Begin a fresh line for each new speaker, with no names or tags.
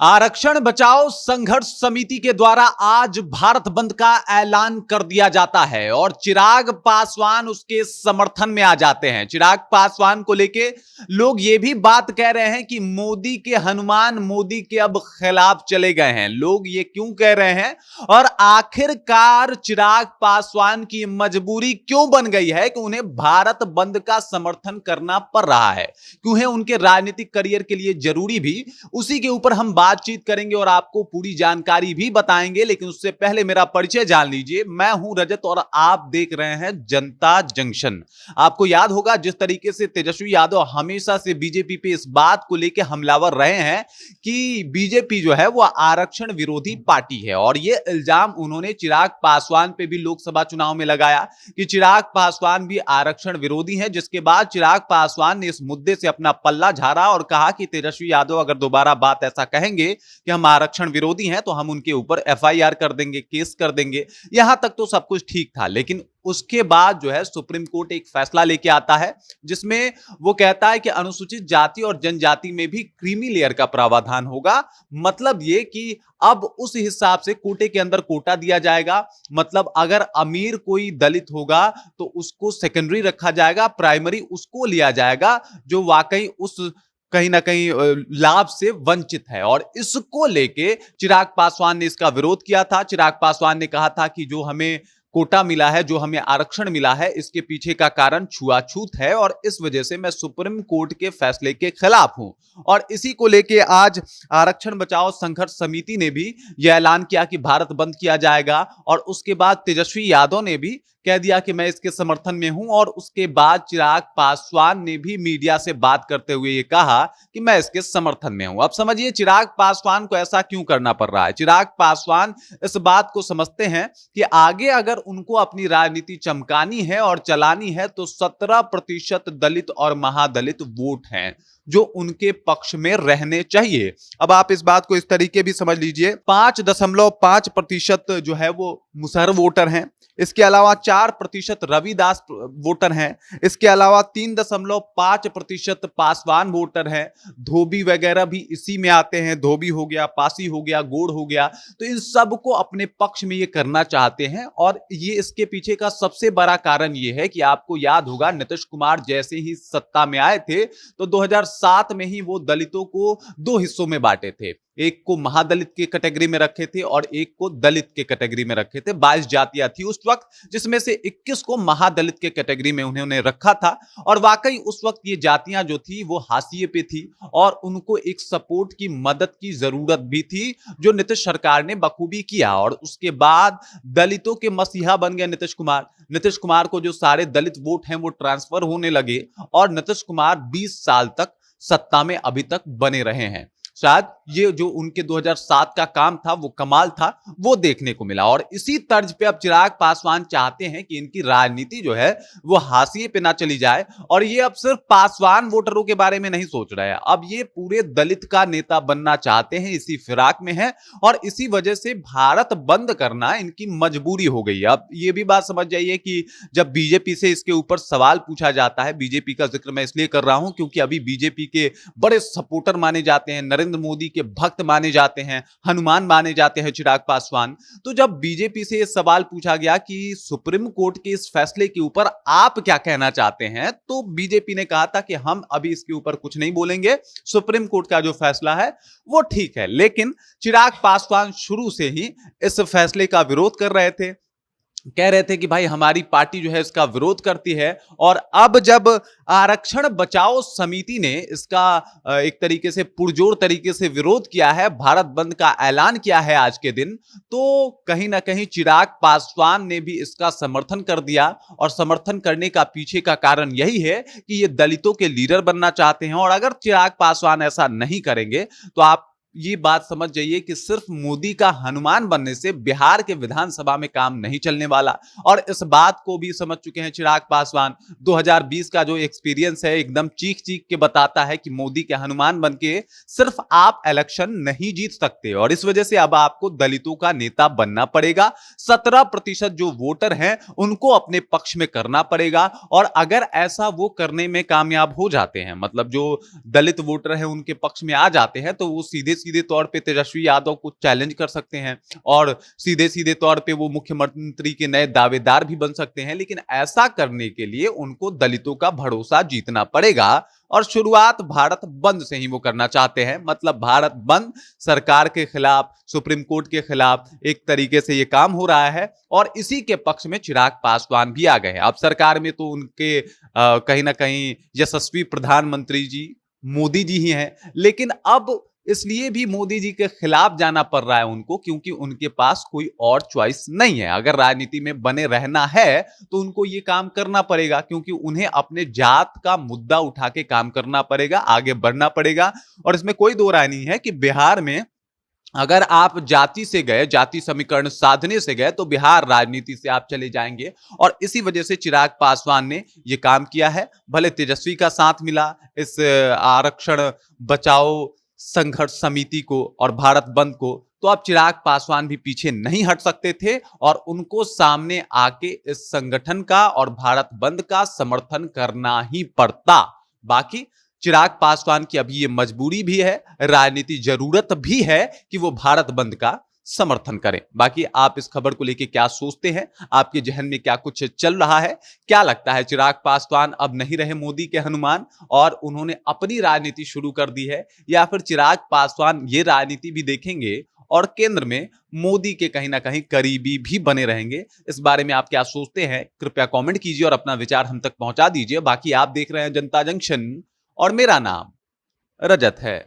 आरक्षण बचाओ संघर्ष समिति के द्वारा आज भारत बंद का ऐलान कर दिया जाता है और चिराग पासवान उसके समर्थन में आ जाते हैं। चिराग पासवान को लेके लोग ये भी बात कह रहे हैं कि मोदी के हनुमान मोदी के अब खिलाफ चले गए हैं। लोग ये क्यों कह रहे हैं और आखिरकार चिराग पासवान की मजबूरी क्यों बन गई है कि उन्हें भारत बंद का समर्थन करना पड़ रहा है, क्यों है उनके राजनीतिक करियर के लिए जरूरी भी, उसी के ऊपर हम बातचीत करेंगे और आपको पूरी जानकारी भी बताएंगे। लेकिन उससे पहले मेरा परिचय जान लीजिए। मैं हूं रजत और आप देख रहे हैं जनता जंक्शन। आपको याद होगा जिस तरीके से तेजस्वी यादव हमेशा से बीजेपी पे इस बात को लेकर हमलावर रहे हैं कि बीजेपी जो है वो आरक्षण विरोधी पार्टी है, और ये इल्जाम उन्होंने चिराग पासवान पे भी लोकसभा चुनाव में लगाया कि चिराग पासवान भी आरक्षण विरोधी है। जिसके बाद चिराग पासवान ने इस मुद्दे से अपना पल्ला झाड़ा और कहा कि तेजस्वी यादव अगर दोबारा बात ऐसा कहेंगे कि हम आरक्षण विरोधी हैं तो हम उनके ऊपर एफआईआर कर देंगे, केस कर देंगे। यहां तक तो सब कुछ ठीक था, लेकिन उसके बाद जो है सुप्रीम कोर्ट एक फैसला लेके आता है जिसमें वो कहता है कि अनुसूचित जाति और जनजाति में भी क्रीमी लेयर का प्रावधान होगा। मतलब ये कि अब उस हिसाब से कोटे के अंदर कोटा दिया जाएगा। मतलब अगर अमीर कोई दलित होगा तो उसको सेकेंडरी रखा जाएगा, प्राइमरी उसको लिया जाएगा जो वाकई उस कहीं ना कहीं लाभ से वंचित है। और इसको लेके चिराग पासवान ने इसका विरोध किया था। चिराग पासवान ने कहा था कि जो हमें कोटा मिला है, जो हमें आरक्षण मिला है, इसके पीछे का कारण छुआछूत है और इस वजह से मैं सुप्रीम कोर्ट के फैसले के खिलाफ हूं। और इसी को लेके आज आरक्षण बचाओ संघर्ष समिति ने भी यह ऐलान किया कि भारत बंद किया जाएगा। और उसके बाद तेजस्वी यादव ने भी कह दिया कि मैं इसके समर्थन में हूं। और उसके बाद चिराग पासवान ने भी मीडिया से बात करते हुए ये कहा कि मैं इसके समर्थन में हूं। अब समझिए चिराग पासवान को ऐसा क्यों करना पड़ रहा है। चिराग पासवान इस बात को समझते हैं कि आगे अगर उनको अपनी राजनीति चमकानी है और चलानी है तो 17% दलित और महादलित वोट हैं जो उनके पक्ष में रहने चाहिए। अब आप इस बात को इस तरीके भी समझ लीजिए, 5.5% जो है वो मुसहर वोटर हैं। इसके अलावा 4% रविदास वोटर हैं। इसके अलावा 3.5% पासवान वोटर हैं। धोबी वगैरह भी इसी में आते हैं। धोबी हो गया, पासी हो गया, गोड़ हो गया। तो इन सबको अपने पक्ष में ये करना चाहते हैं। और ये इसके पीछे का सबसे बड़ा कारण ये है कि आपको याद होगा नीतीश कुमार जैसे ही सत्ता में आए थे तो 2007 में ही वो दलितों को दो हिस्सों में बांटे थे। एक को महादलित के कैटेगरी में रखे थे और एक को दलित के कैटेगरी में रखे थे। 22 जातियां थी उस वक्त, जिसमें से 21 को महादलित के कैटेगरी में उन्होंने रखा था। और वाकई उस वक्त ये जातियां जो थी वो हाशिए पे थी और उनको एक सपोर्ट की, मदद की जरूरत भी थी, जो नीतीश सरकार ने बखूबी किया। और उसके बाद दलितों के मसीहा बन गए नीतीश कुमार। नीतीश कुमार को जो सारे दलित वोट हैं वो ट्रांसफर होने लगे और नीतीश कुमार 20 साल तक सत्ता में अभी तक बने रहे हैं। शायद ये जो उनके 2007 का काम था वो कमाल था, वो देखने को मिला। और इसी तर्ज पे अब चिराग पासवान चाहते हैं कि इनकी राजनीति जो है वो हाशिए पे ना चली जाए। और ये अब सिर्फ पासवान वोटरों के बारे में नहीं सोच रहे हैं, अब ये पूरे दलित का नेता बनना चाहते हैं, इसी फिराक में है। और इसी वजह से भारत बंद करना इनकी मजबूरी हो गई। अब ये भी बात समझ जाइए कि जब बीजेपी से इसके ऊपर सवाल पूछा जाता है, बीजेपी का जिक्र मैं इसलिए कर रहा हूं क्योंकि अभी बीजेपी के बड़े सपोर्टर माने जाते हैं, नरेंद्र मोदी के भक्त माने जाते हैं, हनुमान माने जाते हैं चिराग पासवान। तो जब बीजेपी से यह सवाल पूछा गया कि सुप्रीम कोर्ट के इस फैसले के ऊपर आप क्या कहना चाहते हैं, तो बीजेपी ने कहा था कि हम अभी इसके ऊपर कुछ नहीं बोलेंगे, सुप्रीम कोर्ट का जो फैसला है वो ठीक है। लेकिन चिराग पासवान शुरू से ही इस फैसले का विरोध कर रहे थे, कह रहे थे कि भाई हमारी पार्टी जो है इसका विरोध करती है। और अब जब आरक्षण बचाओ समिति ने इसका एक तरीके से पुरजोर तरीके से विरोध किया है, भारत बंद का ऐलान किया है आज के दिन, तो कहीं ना कहीं चिराग पासवान ने भी इसका समर्थन कर दिया। और समर्थन करने का पीछे का कारण यही है कि ये दलितों के लीडर बनना चाहते हैं। और अगर चिराग पासवान ऐसा नहीं करेंगे तो आप ये बात समझ जाइए कि सिर्फ मोदी का हनुमान बनने से बिहार के विधानसभा में काम नहीं चलने वाला। और इस बात को भी समझ चुके हैं चिराग पासवान। 2020 का जो एक्सपीरियंस है एकदम चीख चीख के बताता है कि मोदी के हनुमान बनके सिर्फ आप इलेक्शन नहीं जीत सकते। और इस वजह से अब आपको दलितों का नेता बनना पड़ेगा। 17% जो वोटर हैं उनको अपने पक्ष में करना पड़ेगा। और अगर ऐसा वो करने में कामयाब हो जाते हैं, मतलब जो दलित वोटर है उनके पक्ष में आ जाते हैं, तो वो सीधे सीधे तौर पे तेजस्वी यादव को चैलेंज कर सकते हैं और सीधे सीधे तौर पे वो मुख्यमंत्री के नए दावेदार भी बन सकते हैं। लेकिन ऐसा करने के लिए उनको दलितों का भरोसा जीतना पड़ेगा और शुरुआत भारत बंद से ही वो करना चाहते हैं। मतलब भारत बंद सरकार के खिलाफ, सुप्रीम कोर्ट के खिलाफ एक तरीके से ये काम हो रहा है और इसी के पक्ष में चिराग पासवान भी आ गए हैं। अब सरकार में तो उनके कहीं ना कहीं यशस्वी प्रधानमंत्री जी मोदी जी ही हैं, लेकिन अब इसलिए भी मोदी जी के खिलाफ जाना पड़ रहा है उनको, क्योंकि उनके पास कोई और चॉइस नहीं है। अगर राजनीति में बने रहना है तो उनको ये काम करना पड़ेगा, क्योंकि उन्हें अपने जात का मुद्दा उठा के काम करना पड़ेगा, आगे बढ़ना पड़ेगा। और इसमें कोई दो राय नहीं है कि बिहार में अगर आप जाति से गए, जाति समीकरण साधने से गए, तो बिहार राजनीति से आप चले जाएंगे। और इसी वजह से चिराग पासवान ने यह काम किया है। भले तेजस्वी का साथ मिला इस आरक्षण बचाओ संघर्ष समिति को और भारत बंद को, तो अब चिराग पासवान भी पीछे नहीं हट सकते थे और उनको सामने आके इस संगठन का और भारत बंद का समर्थन करना ही पड़ता। बाकी चिराग पासवान की अभी ये मजबूरी भी है, राजनीति जरूरत भी है कि वो भारत बंद का समर्थन करें। बाकी आप इस खबर को लेकर क्या सोचते हैं? आपके जहन में क्या कुछ चल रहा है? क्या लगता है चिराग पासवान अब नहीं रहे मोदी के हनुमान और उन्होंने अपनी राजनीति शुरू कर दी है, या फिर चिराग पासवान ये राजनीति भी देखेंगे और केंद्र में मोदी के कहीं ना कहीं करीबी भी बने रहेंगे? इस बारे में आप क्या सोचते हैं? कृपया कमेंट कीजिए और अपना विचार हम तक पहुंचा दीजिए। बाकी आप देख रहे हैं जनता जंक्शन और मेरा नाम रजत है।